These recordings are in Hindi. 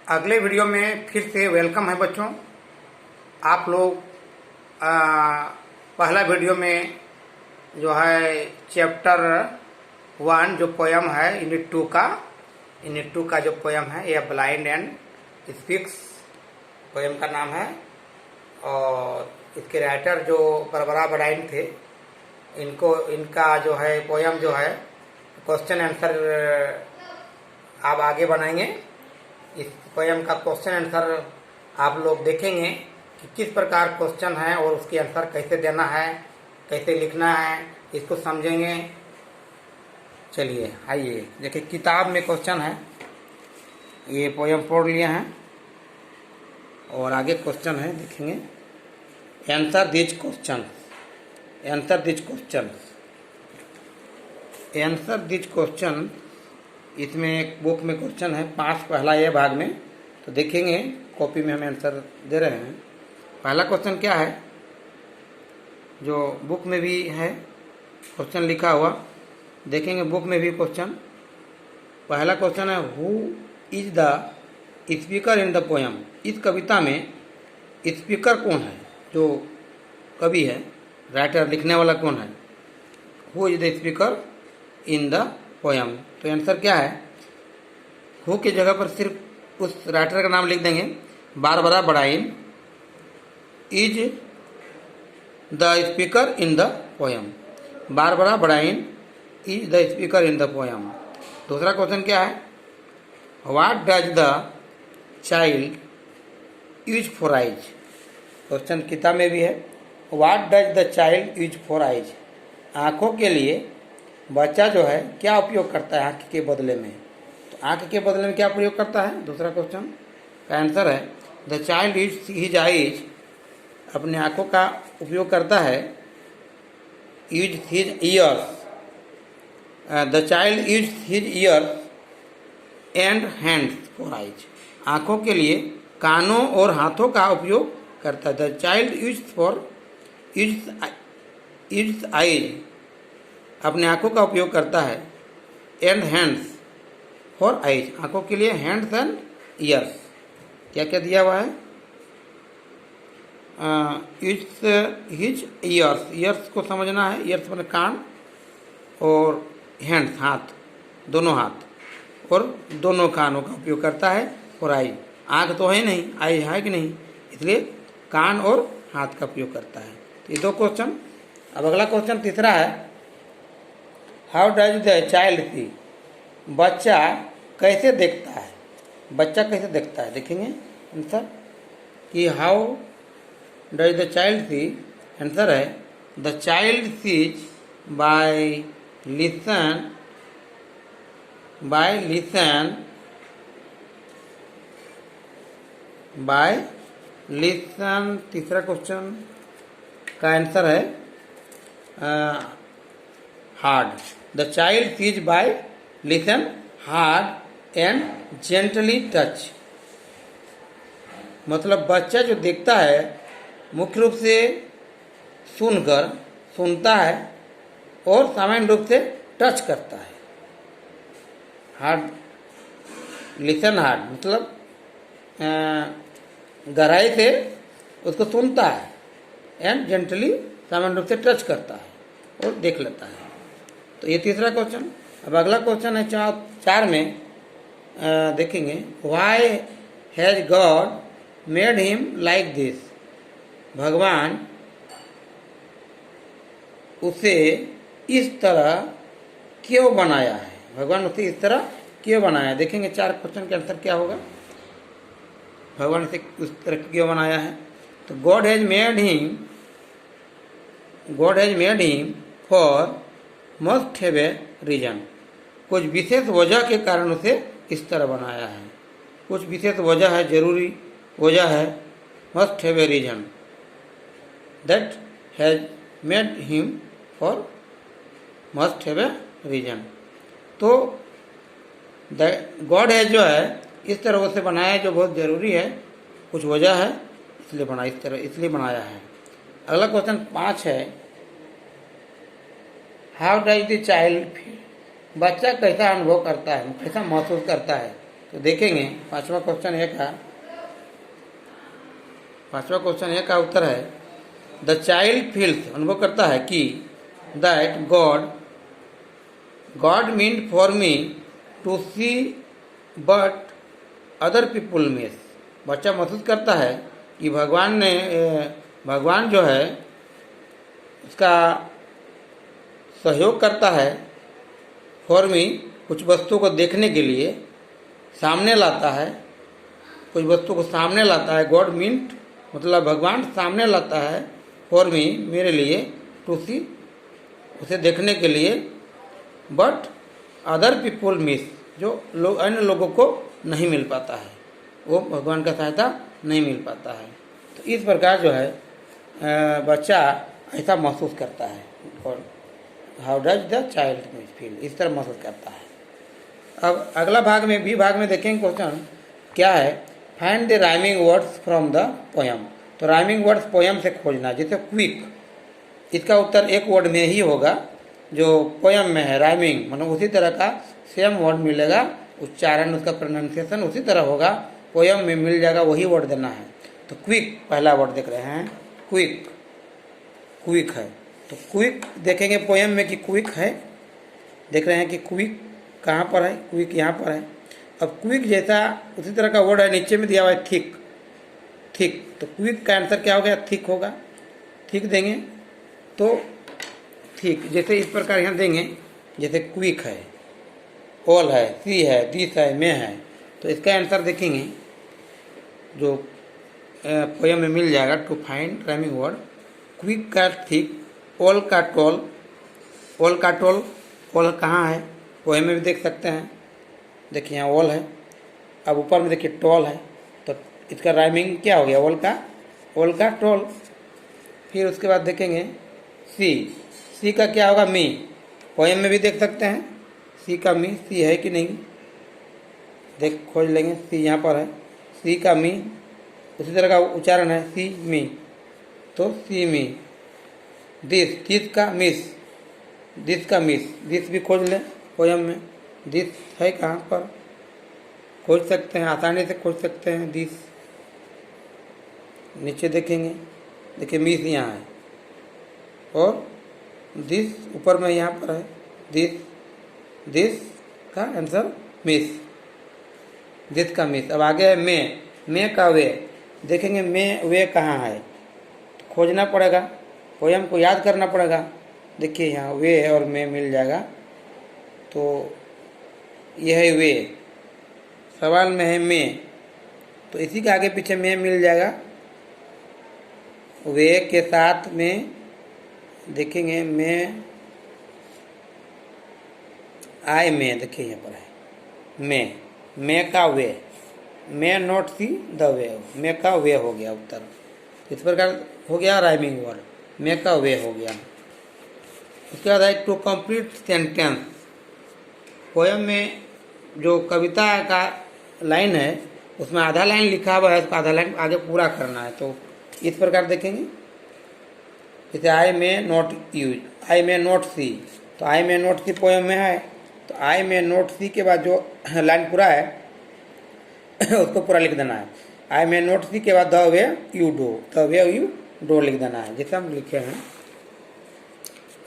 अगले वीडियो में फिर से वेलकम है बच्चों। आप लोग पहला वीडियो में जो है चैप्टर 1 जो पोयम है यूनिट टू का जो पोयम है ये ब्लाइंड एंड स्पीक्स पोयम का नाम है। और इसके राइटर जो बरबरा बडाइन थे, इनका जो है पोयम जो है क्वेश्चन आंसर आप आगे बनाएंगे। इस पोयम का क्वेश्चन आंसर आप लोग देखेंगे कि किस प्रकार क्वेश्चन है और उसके आंसर कैसे देना है, कैसे लिखना है, इसको समझेंगे। चलिए आइए देखिए, किताब में क्वेश्चन है, ये पोयम पढ़ लिए हैं और आगे क्वेश्चन है देखेंगे। Answer this question, answer this question, answer this question. इसमें एक बुक में क्वेश्चन है 5 पहला ये भाग में, तो देखेंगे कॉपी में हम आंसर दे रहे हैं। पहला क्वेश्चन क्या है जो बुक में भी है क्वेश्चन लिखा हुआ, देखेंगे बुक में भी क्वेश्चन। पहला क्वेश्चन है who is the speaker in the poem. इस कविता में स्पीकर कौन है, जो कवि है, राइटर लिखने वाला कौन है। Who is the speaker in the poem, तो आंसर क्या है। हु की जगह पर सिर्फ उस राइटर का नाम लिख देंगे। Barbara Badine is the speaker in the poem, Barbara Badine is the speaker in the poem. दूसरा क्वेश्चन क्या है, what does the child use for eyes. Question किताब में भी है, what does the child use for eyes. आँखों के लिए बच्चा जो है क्या उपयोग करता है आँख के बदले में, तो आँख के बदले में क्या प्रयोग करता है। दूसरा क्वेश्चन का आंसर है the child use his eyes, अपने आँखों का उपयोग करता है। Use his years, the child use his years and hands for eyes. आँखों के लिए कानों और हाथों का उपयोग करता है। The child use for use eyes, अपने आँखों का उपयोग करता है। एंड हैंड्स फॉर आइज, आँखों के लिए हैंड्स एंड ईयर्स। क्या क्या दिया हुआ है, हिज ईयर्स, ईयर्स को समझना है। ईयर्स मतलब कान, और हैंड्स हाथ, दोनों हाथ और दोनों कानों का उपयोग करता है। और आई, आँख तो है नहीं, आई है कि नहीं, इसलिए कान और हाथ का उपयोग करता है। तो ये 2 क्वेश्चन। अब अगला क्वेश्चन तीसरा है, हाउ डज द चाइल्ड सी। बच्चा कैसे देखता है, बच्चा कैसे देखता है, देखेंगे आंसर कि how does the child see. Answer है the child sees by listen, by listen, by listen. तीसरा क्वेश्चन का आंसर है hard. The child sees by listen hard and gently touch. मतलब बच्चा जो देखता है मुख्य रूप से सुनकर, सुनता है और सामान्य रूप से टच करता है। हार्ड, लिसन हार्ड मतलब गहराई से उसको सुनता है, एंड जेंटली सामान्य रूप से टच करता है और देख लेता है। तो ये तीसरा क्वेश्चन। अब अगला क्वेश्चन है 4 में, देखेंगे why has God made him like this. भगवान उसे इस तरह क्यों बनाया है, भगवान उसे इस तरह क्यों बनाया है। देखेंगे 4 क्वेश्चन के आंसर क्या होगा, भगवान उसे उस तरह क्यों बनाया है। तो God has made him, God has made him for must have a reason. कुछ विशेष वजह के कारण उसे इस तरह बनाया है, कुछ विशेष वजह है, जरूरी वजह है। Must have a reason that has made him for must have a reason. तो गॉड है जो है इस तरह उसे बनाया है जो बहुत जरूरी है, कुछ वजह है इसलिए बनाया, इस तरह इसलिए बनाया है। अगला क्वेश्चन 5 है, how does the child feel. बच्चा कैसा अनुभव करता है, कैसा महसूस करता है। तो देखेंगे पांचवा क्वेश्चन ए का उत्तर है द चाइल्ड फील्स, अनुभव करता है कि that God meant for me to see but other people miss. बच्चा महसूस करता है कि भगवान जो है उसका सहयोग करता है फॉर मी, कुछ वस्तु को देखने के लिए सामने लाता है, कुछ वस्तु को सामने लाता है। गॉड मीन्ट मतलब भगवान सामने लाता है फॉर मी, मेरे लिए, टू सी, उसे देखने के लिए, बट अदर पीपुल मिस, जो लोग अन्य लोगों को नहीं मिल पाता है, वो भगवान का सहायता नहीं मिल पाता है। तो इस प्रकार जो है बच्चा ऐसा महसूस करता है। और how does the child feel, इस तरह महसूस करता है। अब अगला भाग में बी भाग में देखेंगे क्वेश्चन क्या है, find the rhyming words from the poem. तो राइमिंग वर्ड्स पोयम से खोजना, जैसे क्विक, इसका उत्तर एक वर्ड में ही होगा जो पोयम में है। राइमिंग मतलब उसी तरह का सेम वर्ड मिलेगा, उच्चारण उसका प्रोनाउंसिएशन उसी तरह होगा, पोयम में मिल जाएगा, वही वर्ड देना है। तो क्विक पहला वर्ड देख रहे हैं, क्विक है। तो क्विक देखेंगे पोयम में कि क्विक है, देख रहे हैं कि क्विक कहाँ पर है, क्विक यहाँ पर है। अब क्विक जैसा उसी तरह का वर्ड है, नीचे में दिया हुआ है थिक। तो क्विक का आंसर क्या हो गया, थिक होगा। थिक देंगे तो थिक, जैसे इस प्रकार यहाँ देंगे, जैसे क्विक है, ऑल है, सी है, दिस है, में है। तो इसका आंसर देखेंगे जो पोयम में मिल जाएगा, to find rhyming word, quick का थिक, ऑल का टॉल, ऑल कहाँ है, पोयम में भी देख सकते हैं, देखिए यहाँ ऑल है। अब ऊपर में देखिए टॉल है, तो इसका राइमिंग क्या हो गया, ऑल का टॉल। फिर उसके बाद देखेंगे सी का क्या होगा, मी, पोयम में भी देख सकते हैं, सी का मी, सी है कि नहीं, देख खोज लेंगे, सी यहाँ पर है, सी का मी, उसी तरह का उच्चारण है, सी मी, तो सी मी। दिस का मिस, दिस भी खोज लें पोयम में, दिस है कहाँ पर, खोज सकते हैं, आसानी से खोज सकते हैं। दिस नीचे देखेंगे, देखिए मिस यहाँ है, और दिस ऊपर में यहाँ पर है, दिस का आंसर मिस, दिस का मिस। अब आगे है मे का वे, देखेंगे वे कहाँ है, खोजना पड़ेगा, पोयम को याद करना पड़ेगा। देखिए यहाँ वे है और मे मिल जाएगा, तो यह है वे, सवाल में है मे, तो इसी के आगे पीछे में मिल जाएगा। वे के साथ में देखेंगे में, आई में, देखिए यहाँ पर है मे का वे, मे नॉट सी द वे, मे का वे हो गया उत्तर। इस प्रकार हो गया राइमिंग वर्ड, मे का वे हो गया। उसके बाद है टू कंप्लीट सेंटेंस, पोयम में जो कविता का लाइन है उसमें आधा लाइन लिखा हुआ है, उसका आधा लाइन आगे पूरा करना है। तो इस प्रकार देखेंगे, जैसे I may not use, I may not see, तो I may not C poem में है, तो आई मे नॉट सी के बाद जो लाइन पूरा है उसको पूरा लिख देना है। आई मे नॉट सी के बाद द वे यू डू लिख देना है, जैसे हम लिखे हैं,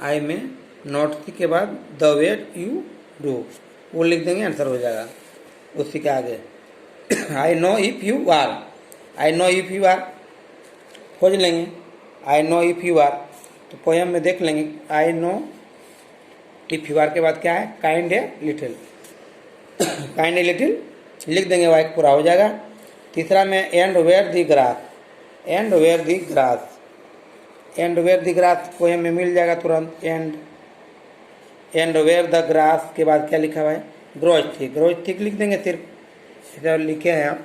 आई मे नॉट सी के बाद द वे यू डू, वो लिख देंगे, आंसर हो जाएगा उसी के आगे। I know if you are, I know if you are खोज लेंगे, I know if you are, तो पोयम में देख लेंगे, I know if you are के बाद क्या है, kind a little, kind a little लिख देंगे, वाइक पूरा हो जाएगा। तीसरा में and where the grass, and where the grass, and where the grass poem में मिल जाएगा तुरंत। एंड वेयर द ग्रास के बाद क्या लिखा हुआ है, ग्रोज थिक लिख देंगे, सिर्फ इधर लिखे हैं आप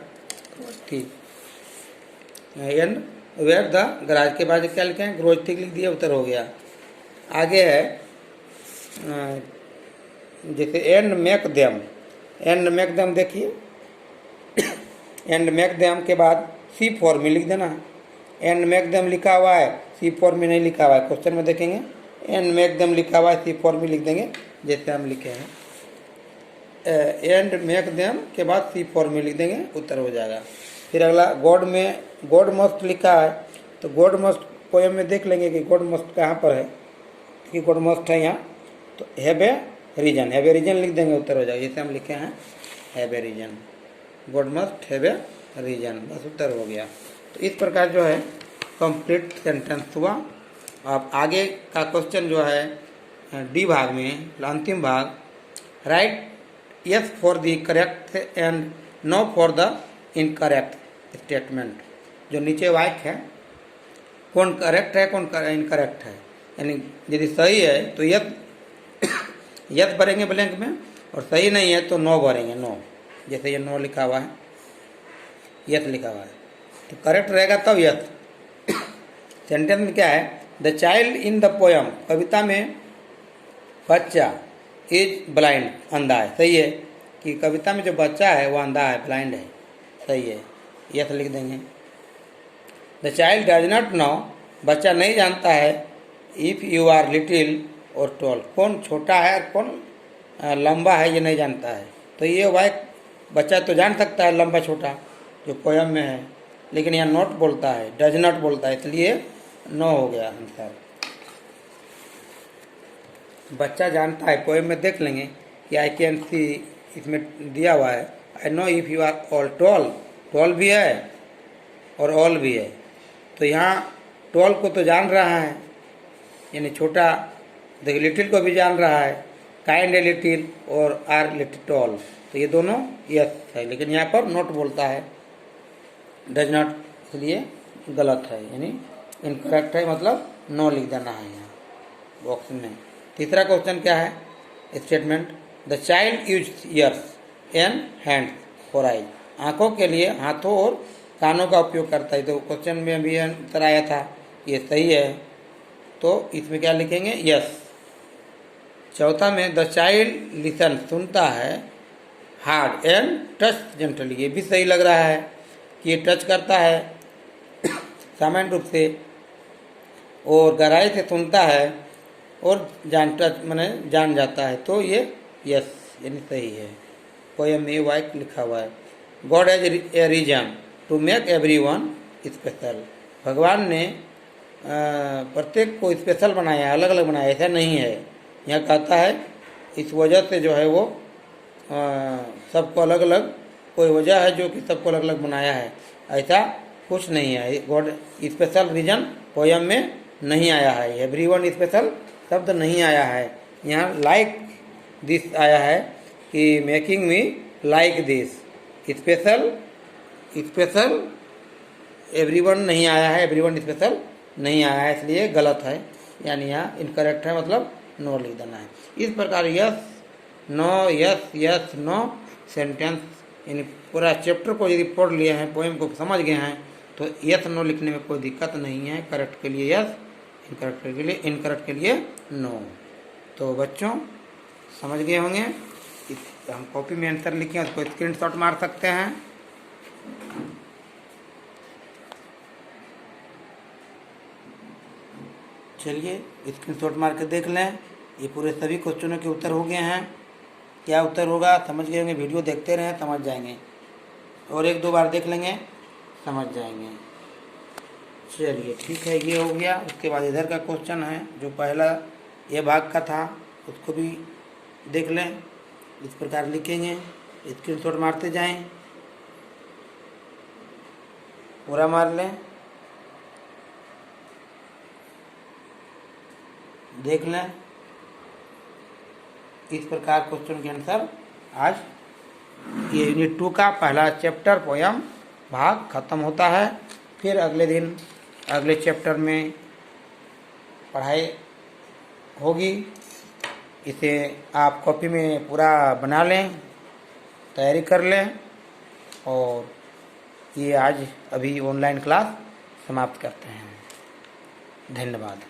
ठीक। एंड वेयर द ग्रास के बाद क्या लिखे हैं, ग्रोज थिक लिख दिया, उत्तर हो गया। आगे है जैसे एंड मेक देम, देखिए एंड मेक देम के बाद सी फॉर में लिख देना, एंड मेक देम लिखा हुआ है, सी फॉर में नहीं लिखा हुआ है, क्वेश्चन में देखेंगे एंड मेक देम लिखा हुआ है, सी फॉर में लिख देंगे जैसे हम लिखे हैं। एंड मेक देम के बाद सी फॉर में लिख देंगे, उत्तर हो जाएगा। फिर अगला गॉड मस्ट लिखा है, तो गॉड मस्ट पोएम में देख लेंगे कि गॉड मस्ट कहाँ पर है, कि गॉड मस्ट है यहाँ, तो हैव ए रीजन लिख देंगे, उत्तर हो जाएगा। जैसे हम लिखे हैं have a reason, God must have a reason, बस उत्तर हो गया। तो इस प्रकार जो है कंप्लीट सेंटेंस हुआ। अब आगे का क्वेश्चन जो है डी भाग में, अंतिम भाग, write yes for the correct and no for the incorrect statement. जो नीचे वाक्य है, कौन करेक्ट है कौन इनकरेक्ट है, यानी यदि सही है तो यस भरेंगे ब्लैंक में, और सही नहीं है तो नो भरेंगे, नो। जैसे ये नो लिखा हुआ है, यस लिखा हुआ है, तो करेक्ट रहेगा तब यस। सेंटेंस में क्या है, the child in the poem, कविता में बच्चा इज ब्लाइंड, अंधा है, सही है कि कविता में जो बच्चा है वो अंधा है, ब्लाइंड है, सही है, यस लिख देंगे। The child does not know, बच्चा नहीं जानता है, इफ़ यू आर लिटिल और टॉल, कौन छोटा है और कौन लंबा है ये नहीं जानता है। तो ये वाक्य बच्चा तो जान सकता है लंबा छोटा जो पोयम में है, लेकिन यहाँ नॉट बोलता है, डज नॉट बोलता है, इसलिए नो हो गया आंसर। बच्चा जानता है, पोएम में देख लेंगे कि आई कैन सी, इसमें दिया हुआ है I know if you are all tall, tall भी है और ऑल भी है, तो यहाँ टॉल को तो जान रहा है यानी छोटा, देखिए लिटिल को भी जान रहा है, काइंड ए लिटिल और आर लिटिल टॉल, तो ये दोनों यस है, लेकिन यहाँ पर नॉट बोलता है, डज नॉट, इसलिए गलत है, यानी इनकरेक्ट है, मतलब नो लिख देना है यहाँ बॉक्स में। तीसरा क्वेश्चन क्या है, statement, the child use years and hands for eyes, आँखों के लिए हाथों और कानों का उपयोग करता है, तो क्वेश्चन में भी उत्तर आया था, ये सही है, तो इसमें क्या लिखेंगे, यस। चौथा में द चाइल्ड लिसन, सुनता है, हार्ड एंड टच जेंटली, ये भी सही लग रहा है कि ये टच करता है सामान्य रूप से, और गहराई से सुनता है और जान जाता है, तो ये यस यानी सही है। पोएम में वाक्य लिखा हुआ है, God has a reason to make everyone special, भगवान ने प्रत्येक को स्पेशल बनाया, अलग अलग बनाया, ऐसा नहीं है। यहाँ कहता है इस वजह से जो है वो सबको अलग अलग, कोई वजह है जो कि सबको अलग अलग बनाया है, ऐसा कुछ नहीं है। गॉड स्पेशल रीजन पोएम में नहीं आया है, एवरीवन स्पेशल शब्द नहीं आया है। यहाँ लाइक दिस आया है कि making me like this, special everyone नहीं आया है, एवरीवन स्पेशल नहीं आया है, इसलिए गलत है, यानी यहाँ इनकरेक्ट है, मतलब नो लिख देना है। इस प्रकार yes no yes yes no sentence, यानी पूरा चैप्टर को यदि पढ़ लिए हैं, पोएम को समझ गए हैं, तो यस नो लिखने में कोई दिक्कत नहीं है। करेक्ट के लिए यस, इनकरेक्ट के लिए नो। तो बच्चों समझ गए होंगे, हम कॉपी में आंसर लिखे, उसको स्क्रीनशॉट मार सकते हैं। चलिए स्क्रीनशॉट मार के देख लें, ये पूरे सभी क्वेश्चनों के उत्तर हो गए हैं। क्या उत्तर होगा समझ गए होंगे, वीडियो देखते रहें समझ जाएंगे, और एक दो बार देख लेंगे समझ जाएंगे। चलिए ठीक है, ये हो गया। उसके बाद इधर का क्वेश्चन है जो पहला ये भाग का था, उसको भी देख लें। इस प्रकार लिखेंगे, स्क्रीनशॉट मारते जाएं, पूरा मार लें, देख लें। इस प्रकार क्वेश्चन के आंसर आज ये यूनिट 2 का पहला चैप्टर पोयम भाग खत्म होता है। फिर अगले दिन अगले चैप्टर में पढ़ाई होगी। इसे आप कॉपी में पूरा बना लें, तैयारी कर लें, और ये आज अभी ऑनलाइन क्लास समाप्त करते हैं। धन्यवाद।